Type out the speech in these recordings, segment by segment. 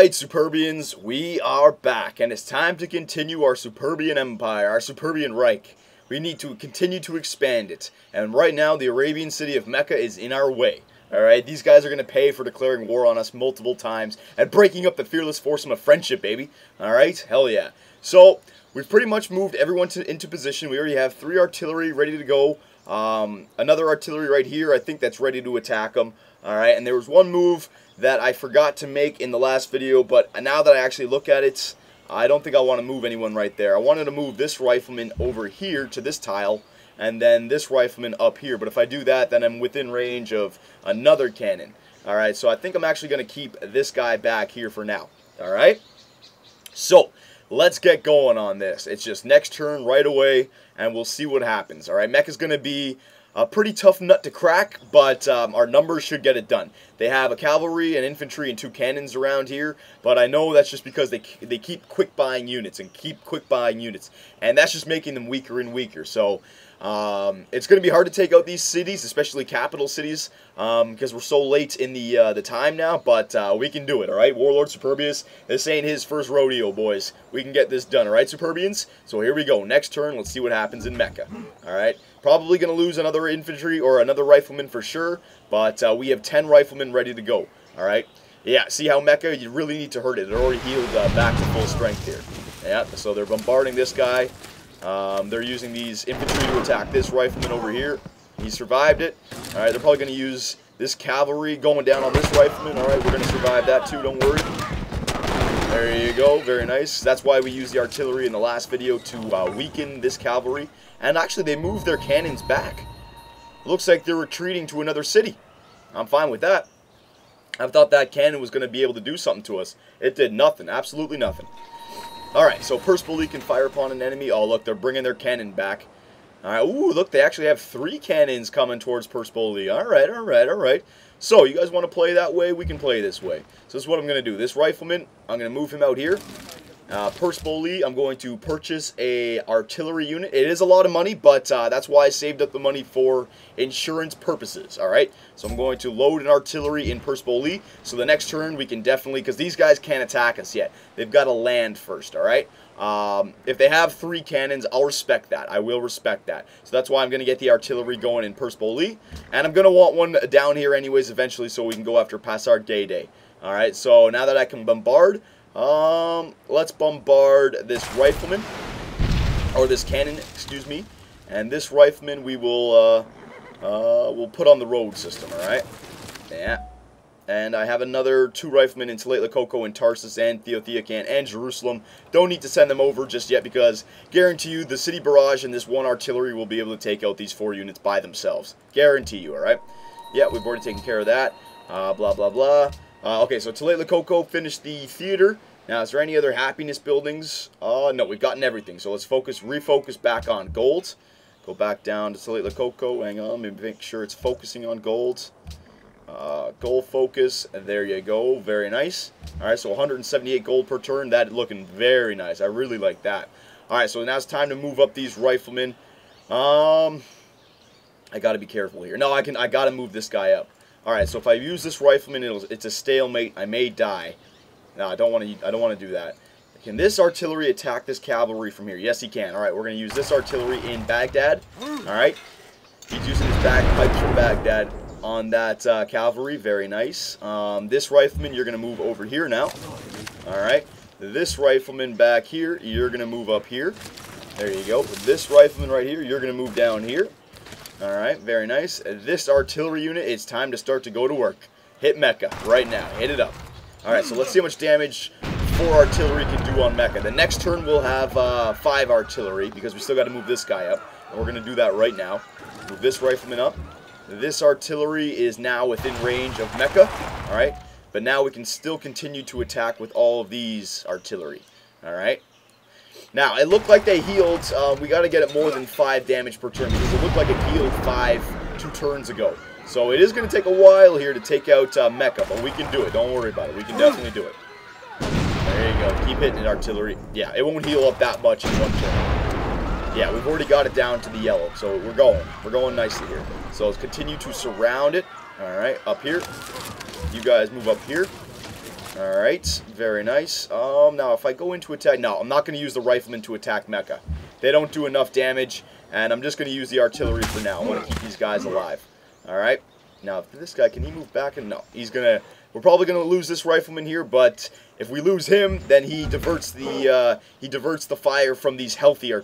Alright, Superbians, we are back, and it's time to continue our Superbian Empire, our Superbian Reich. We need to continue to expand it, and right now the Arabian city of Mecca is in our way. Alright, these guys are going to pay for declaring war on us multiple times, and breaking up the fearless foursome of friendship, baby. Alright, hell yeah. So, we've pretty much moved everyone into position. We already have 3 artillery ready to go. Another artillery right here, I think that's ready to attack them. Alright, and there was one move that I forgot to make in the last video, but now that I actually look at it, I don't think I want to move anyone right there. I wanted to move this rifleman over here to this tile, and then this rifleman up here. But if I do that, then I'm within range of another cannon. Alright, so I think I'm actually going to keep this guy back here for now. Alright? So, let's get going on this. It's just next turn right away, and we'll see what happens. Alright, Mecca's going to be a pretty tough nut to crack, but our numbers should get it done. They have a cavalry, an infantry, and 2 cannons around here, but I know that's just because they keep quick buying units and keep quick buying units, and that's just making them weaker and weaker. So it's going to be hard to take out these cities, especially capital cities, because we're so late in the time now, but we can do it, alright? Warlord Superbius, this ain't his first rodeo, boys. We can get this done, alright, Superbians? So here we go. Next turn, let's see what happens in Mecca, alright? Probably going to lose another infantry or another rifleman for sure, but we have 10 riflemen ready to go, alright? Yeah, see how Mecca, you really need to hurt it. It already healed back to full strength here. Yeah, so they're bombarding this guy. They're using these infantry to attack this rifleman over here. He survived it. Alright, they're probably going to use this cavalry going down on this rifleman. Alright, we're going to survive that too, don't worry. There you go, very nice. That's why we used the artillery in the last video to weaken this cavalry. And actually, they moved their cannons back. Looks like they're retreating to another city. I'm fine with that. I thought that cannon was going to be able to do something to us. It did nothing, absolutely nothing. Alright, so Perspoli can fire upon an enemy. Oh, look, they're bringing their cannon back. Alright, ooh, look, they actually have 3 cannons coming towards Perspoli. Alright, alright, alright. So, you guys want to play that way? We can play this way. So, this is what I'm going to do. This rifleman, I'm going to move him out here. Perspoli, I'm going to purchase a artillery unit. It is a lot of money, but that's why I saved up the money for insurance purposes, alright? So I'm going to load an artillery in Perspoli, so the next turn we can definitely, because these guys can't attack us yet. They've got to land first, alright? If they have 3 cannons, I'll respect that. I will respect that. So that's why I'm going to get the artillery going in Perspoli, and I'm going to want one down here anyways eventually so we can go after Passard Day. Alright, so now that I can bombard, let's bombard this rifleman, or this cannon, excuse me, and this rifleman we will, we'll put on the road system, alright? Yeah. And I have another 2 riflemen in Talat Lakoko and Tarsus and Theotihuacan and Jerusalem. Don't need to send them over just yet because guarantee you the city barrage and this 1 artillery will be able to take out these 4 units by themselves. Guarantee you, alright? Yeah, we've already taken care of that. Blah, blah, blah. Okay, so Talat Lakoko finished the theater. Now, is there any other happiness buildings? No, we've gotten everything. So let's refocus back on gold. Go back down to Talat Lakoko. Hang on, let me make sure it's focusing on gold. Gold focus. There you go. Very nice. Alright, so 178 gold per turn. That looking very nice. I really like that. Alright, so now it's time to move up these riflemen. I gotta be careful here. No, I gotta move this guy up. Alright, so if I use this rifleman, it's a stalemate. I may die. No, I don't want to do that. Can this artillery attack this cavalry from here? Yes, he can. Alright, we're going to use this artillery in Baghdad. Alright. He's using his bagpipes from Baghdad on that cavalry. Very nice. This rifleman, you're going to move over here now. Alright. This rifleman back here, you're going to move up here. There you go. This rifleman right here, you're going to move down here. Alright, very nice. This artillery unit, it's time to start to go to work. Hit Mecca right now. Hit it up. Alright, so let's see how much damage 4 artillery can do on Mecca. The next turn we'll have 5 artillery because we still got to move this guy up. And we're going to do that right now. Move this rifleman up. This artillery is now within range of Mecca. Alright, but now we can still continue to attack with all of these artillery. Alright. Now, it looked like they healed, we got to get it more than 5 damage per turn, because it looked like it healed 2 turns ago. So it is going to take a while here to take out Mecca, but we can do it. Don't worry about it. We can definitely do it. There you go. Keep hitting it, artillery. Yeah, it won't heal up that much in 1 turn. Yeah, we've already got it down to the yellow, so we're going. We're going nicely here. So let's continue to surround it. All right, up here. You guys move up here. Alright, very nice. Now if I go into attack... No, I'm not going to use the riflemen to attack MECCA. They don't do enough damage, and I'm just going to use the artillery for now. I want to keep these guys alive. Alright, now if this guy, can he move back? And no, he's going to... We're probably going to lose this rifleman here, but if we lose him, then he diverts the fire from these healthy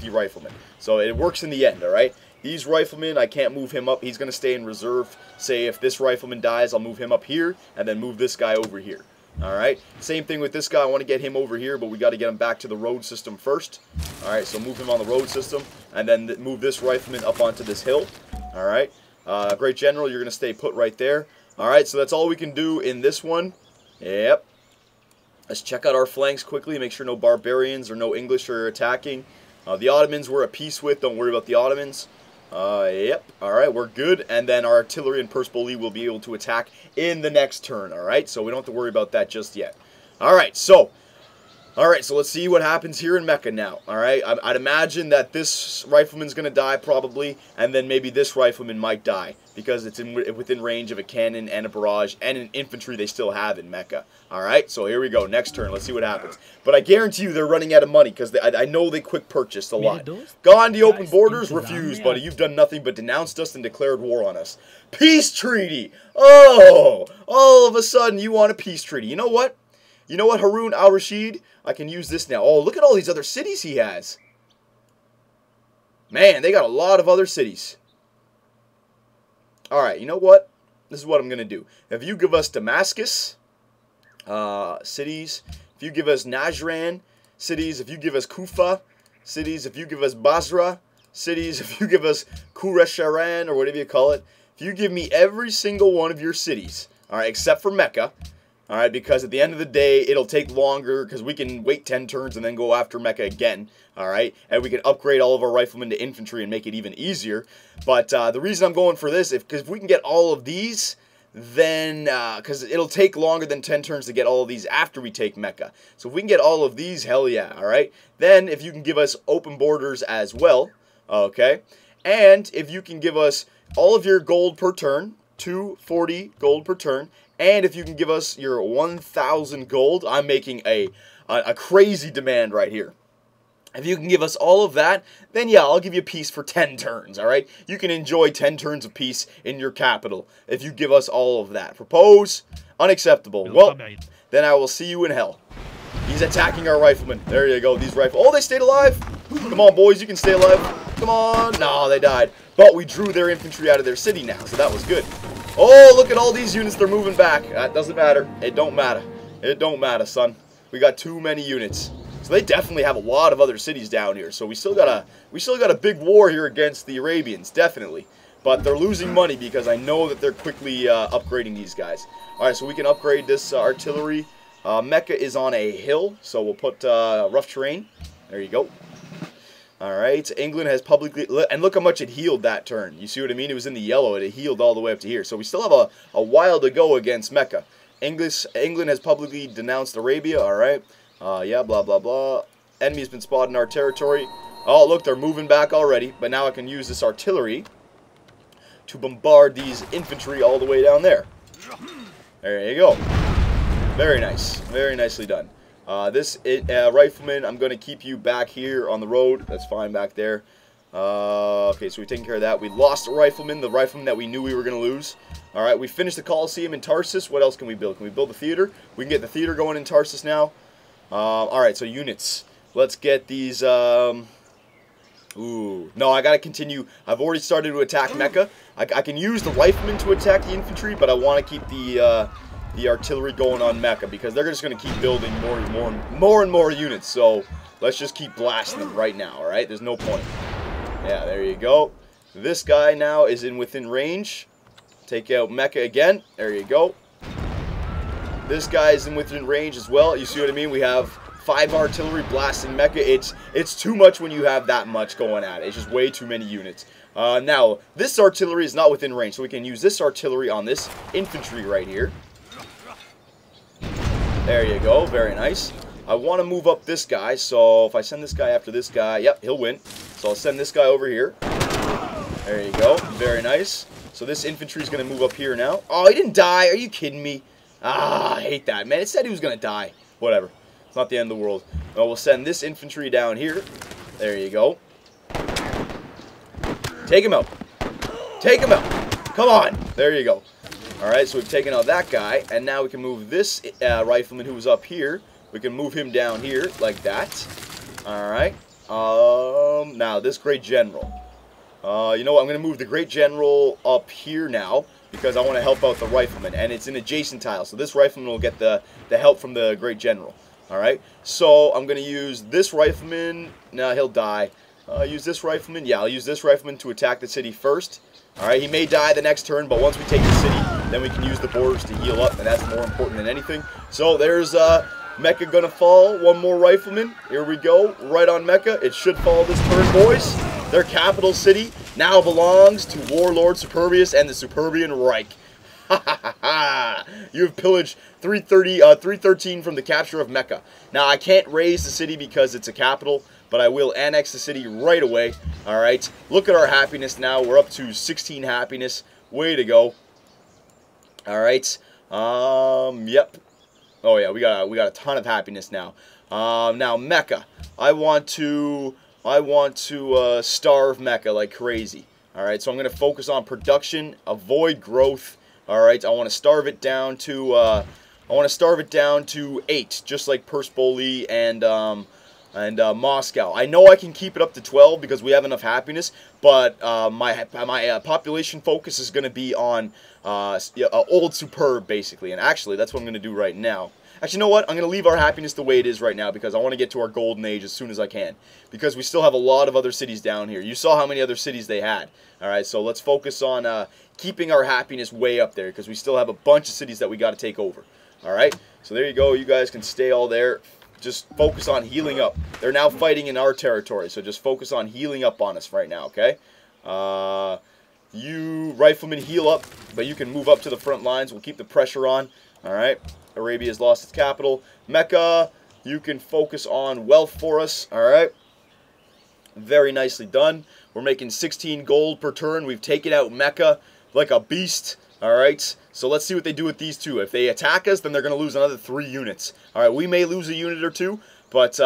riflemen. So it works in the end, alright? These riflemen, I can't move him up. He's going to stay in reserve. Say if this rifleman dies, I'll move him up here, and then move this guy over here. Alright? Same thing with this guy. I want to get him over here, but we got to get him back to the road system first. Alright, so move him on the road system, and then move this rifleman up onto this hill. Alright? Great General, you're going to stay put right there. Alright, so that's all we can do in this one. Yep. Let's check out our flanks quickly, make sure no barbarians or no English are attacking. The Ottomans we're at peace with, don't worry about the Ottomans. Yep, alright, we're good, and then our artillery and Perspoli will be able to attack in the next turn, alright? So we don't have to worry about that just yet. Alright, so let's see what happens here in MECCA now, alright? I'd imagine that this rifleman's going to die, probably, and then maybe this rifleman might die, because it's within range of a cannon and a barrage and an infantry they still have in MECCA. Alright, so here we go, next turn, let's see what happens. But I guarantee you they're running out of money, because I know they quick purchased a lot. Gandhi open borders, refused, buddy. You've done nothing but denounced us and declared war on us. Peace treaty! Oh! All of a sudden you want a peace treaty. You know what? You know what, Harun al-Rashid? I can use this now. Oh, look at all these other cities he has. Man, they got a lot of other cities. Alright, you know what? This is what I'm going to do. If you give us Damascus, cities, if you give us Najran, cities, if you give us Kufa, cities, if you give us Basra, cities, if you give us Quraysh or whatever you call it, if you give me every single one of your cities, alright, except for MECCA, alright, because at the end of the day, it'll take longer, because we can wait 10 turns and then go after MECCA again, alright, and we can upgrade all of our riflemen to infantry and make it even easier. But the reason I'm going for this, because if we can get all of these, then, because it'll take longer than 10 turns to get all of these after we take MECCA. So if we can get all of these, hell yeah, alright? Then, if you can give us open borders as well, okay, and if you can give us all of your gold per turn, 240 gold per turn, and if you can give us your 1,000 gold, I'm making a crazy demand right here. If you can give us all of that, then yeah, I'll give you peace for 10 turns, alright? You can enjoy 10 turns of peace in your capital if you give us all of that. Propose? Unacceptable. Well, then I will see you in hell. He's attacking our riflemen. There you go, these rifles. Oh, they stayed alive! Come on, boys, you can stay alive. Come on. No, they died. But we drew their infantry out of their city now, so that was good. Oh, look at all these units, they're moving back. That doesn't matter. It don't matter. It don't matter, son. We got too many units. So they definitely have a lot of other cities down here. So we still got a big war here against the Arabians, definitely. But they're losing money because I know that they're quickly upgrading these guys. Alright, so we can upgrade this artillery. MECCA is on a hill, so we'll put rough terrain. There you go. Alright, England has publicly... And look how much it healed that turn. You see what I mean? It was in the yellow. It healed all the way up to here. So we still have a while to go against MECCA. England has publicly denounced Arabia. Alright. Yeah, blah, blah, blah. Enemy has been spotted in our territory. Oh, look, they're moving back already. But now I can use this artillery to bombard these infantry all the way down there. There you go. Very nice. Very nicely done. This rifleman, I'm going to keep you back here on the road. That's fine back there. Okay, so we've taken care of that. We lost a rifleman, the rifleman that we knew we were going to lose. Alright, we finished the Colosseum in Tarsus. What else can we build? Can we build the theater? We can get the theater going in Tarsus now. Alright, so units. Let's get these, ooh. No, I got to continue. I've already started to attack MECCA. I can use the riflemen to attack the infantry, but I want to keep the artillery going on MECCA because they're just going to keep building more and more units. So let's just keep blasting them right now, alright? There's no point. Yeah, there you go. This guy now is within range. Take out MECCA again. There you go. This guy is within range as well. You see what I mean? We have 5 artillery blasting MECCA. It's too much when you have that much going at it. It's just way too many units. Now, this artillery is not within range, so we can use this artillery on this infantry right here. There you go, very nice. I want to move up this guy, so if I send this guy after this guy, yep, he'll win. So I'll send this guy over here. There you go, very nice. So this infantry is going to move up here now. Oh, he didn't die, are you kidding me? Ah, I hate that, man. It said he was going to die. Whatever. It's not the end of the world. Well, we'll send this infantry down here. There you go. Take him out. Take him out. Come on. There you go. Alright, so we've taken out that guy. And now we can move this rifleman who was up here. We can move him down here like that. Alright. Now, this great general. You know what? I'm going to move the great general up here now, because I want to help out the rifleman, and it's an adjacent tile, so this rifleman will get the help from the great general. Alright, so I'm going to use this rifleman. No, he'll die. Use this rifleman. Yeah, I'll use this rifleman to attack the city first. Alright, he may die the next turn, but once we take the city, then we can use the borders to heal up, and that's more important than anything. So there's MECCA gonna fall. One more rifleman. Here we go. Right on MECCA. It should fall this turn, boys. Their capital city now belongs to Warlord Superbius and the Superbian Reich. Ha ha ha ha! You have pillaged 313 from the capture of MECCA. Now, I can't raise the city because it's a capital, but I will annex the city right away. Alright, look at our happiness now. We're up to 16 happiness. Way to go. Alright, yep. Oh yeah, we got a ton of happiness now. Now MECCA. I want to starve MECCA like crazy. Alright, so I'm gonna focus on production, avoid growth. Alright, I want to starve it down to 8, just like Perspoli and Moscow. I know I can keep it up to 12 because we have enough happiness, but my population focus is going to be on Old Superb, basically. And actually, that's what I'm going to do right now. Actually, you know what? I'm going to leave our happiness the way it is right now because I want to get to our golden age as soon as I can. Because we still have a lot of other cities down here. You saw how many other cities they had. Alright, so let's focus on keeping our happiness way up there because we still have a bunch of cities that we got to take over. Alright, so there you go. You guys can stay all there. Just focus on healing up. They're now fighting in our territory, so just focus on healing up on us right now, okay? You riflemen heal up, but you can move up to the front lines. We'll keep the pressure on. Alright, Arabia has lost its capital. MECCA, you can focus on wealth for us. Alright, very nicely done. We're making 16 gold per turn. We've taken out MECCA like a beast. Alright, so let's see what they do with these two. If they attack us, then they're going to lose another 3 units. Alright, we may lose a unit or 2, but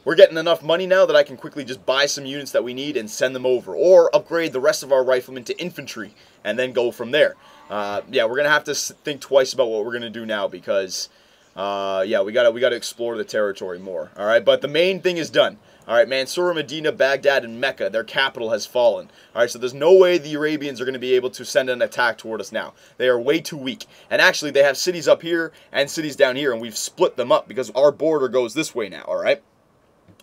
we're getting enough money now that I can quickly just buy some units that we need and send them over. Or upgrade the rest of our riflemen to infantry, and then go from there. Yeah, we're going to have to think twice about what we're going to do now, because, yeah, we gotta explore the territory more. Alright, but the main thing is done. Alright, Mansoura, Medina, Baghdad, and MECCA, their capital has fallen. Alright, so there's no way the Arabians are going to be able to send an attack toward us now. They are way too weak. And actually, they have cities up here and cities down here, and we've split them up because our border goes this way now, alright?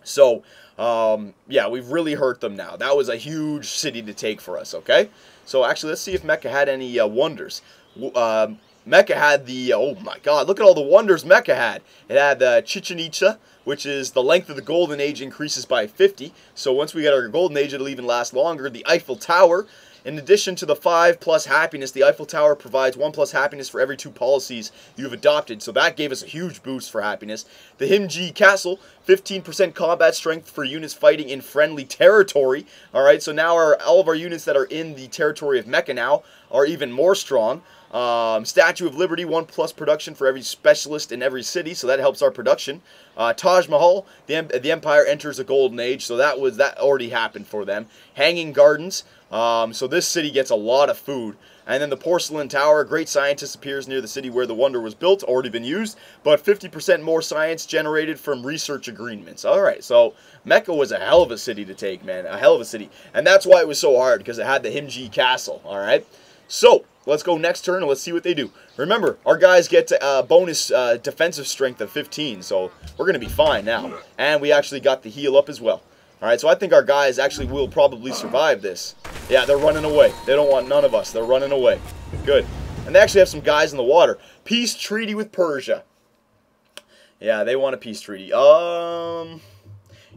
So, yeah, we've really hurt them now. That was a huge city to take for us, okay? So, actually, let's see if MECCA had any wonders. MECCA had the, oh my god, look at all the wonders MECCA had. It had the Chichen Itza, which is the length of the golden age increases by 50. So once we get our golden age, it'll even last longer. The Eiffel Tower, in addition to the 5+ happiness, the Eiffel Tower provides 1+ happiness for every 2 policies you've adopted. So that gave us a huge boost for happiness. The Himji Castle, 15% combat strength for units fighting in friendly territory. Alright, so now all of our units that are in the territory of MECCA now are even more strong. Statue of Liberty, 1+ production for every specialist in every city, so that helps our production. Taj Mahal, the Empire enters a golden age, so that already happened for them. Hanging Gardens, so this city gets a lot of food. And then the Porcelain Tower, a great scientist appears near the city where the wonder was built, already been used, but 50% more science generated from research agreements. Alright, so MECCA was a hell of a city to take, man, a hell of a city. And that's why it was so hard, because it had the Himji Castle, alright? So, let's go next turn and let's see what they do. Remember, our guys get bonus defensive strength of 15, so we're going to be fine now. And we actually got the heal up as well. Alright, so I think our guys actually will probably survive this. Yeah, they're running away. They don't want none of us. They're running away. Good. And they actually have some guys in the water. Peace treaty with Persia. Yeah, they want a peace treaty.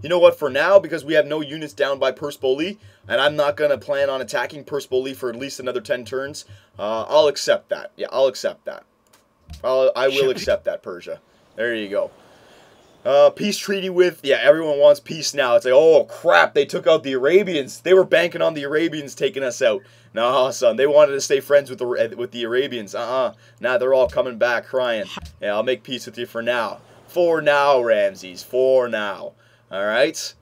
You know what, for now, because we have no units down by Perspoli, and I'm not going to plan on attacking Perspoli for at least another 10 turns, I'll accept that. Yeah, I'll accept that. I will accept that, Persia. There you go. Alright, so let's see what they do. Remember, our guys get bonus defensive strength of 15, so we're going to be fine now. And we actually have some guys in the water. Peace treaty with Persia. Yeah, they want a peace treaty. You know what, for now, because we have no units down by Perspoli, and I'm not going to plan on attacking Perspoli for at least another 10 turns, I'll accept that. Yeah, I'll accept that. Peace treaty with, yeah, everyone wants peace now. It's like, oh crap, they took out the Arabians. They were banking on the Arabians taking us out. Nah, son, they wanted to stay friends with the Arabians. Now they're all coming back crying. Yeah, I'll make peace with you for now. For now, Ramses, for now. Alright?